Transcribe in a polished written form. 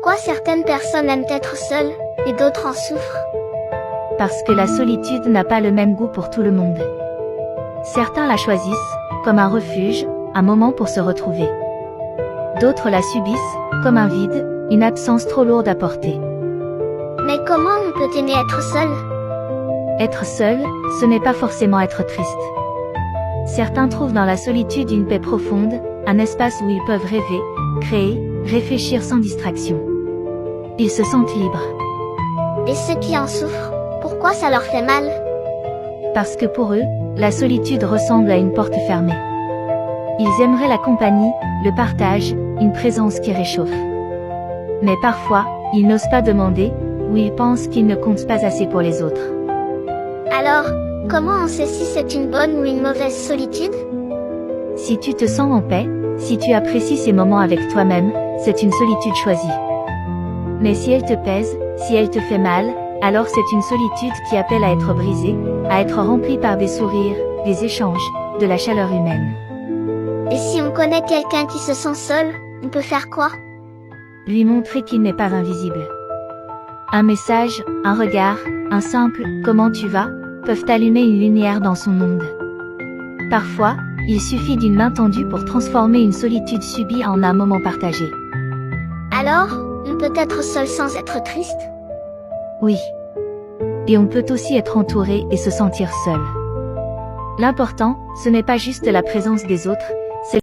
Pourquoi certaines personnes aiment être seules, et d'autres en souffrent? Parce que la solitude n'a pas le même goût pour tout le monde. Certains la choisissent, comme un refuge, un moment pour se retrouver. D'autres la subissent, comme un vide, une absence trop lourde à porter. Mais comment on peut aimer être seul? Être seul, ce n'est pas forcément être triste. Certains trouvent dans la solitude une paix profonde, un espace où ils peuvent rêver, créer, réfléchir sans distraction. Ils se sentent libres. Et ceux qui en souffrent, pourquoi ça leur fait mal? Parce que pour eux, la solitude ressemble à une porte fermée. Ils aimeraient la compagnie, le partage, une présence qui réchauffe. Mais parfois, ils n'osent pas demander, ou ils pensent qu'ils ne comptent pas assez pour les autres. Alors, comment on sait si c'est une bonne ou une mauvaise solitude? Si tu te sens en paix, si tu apprécies ces moments avec toi-même, c'est une solitude choisie. Mais si elle te pèse, si elle te fait mal, alors c'est une solitude qui appelle à être brisée, à être remplie par des sourires, des échanges, de la chaleur humaine. Et si on connaît quelqu'un qui se sent seul, on peut faire quoi? Lui montrer qu'il n'est pas invisible. Un message, un regard, un simple « comment tu vas ?» peuvent allumer une lumière dans son monde. Parfois, il suffit d'une main tendue pour transformer une solitude subie en un moment partagé. Alors, on peut être seul sans être triste? Oui. Et on peut aussi être entouré et se sentir seul. L'important, ce n'est pas juste la présence des autres,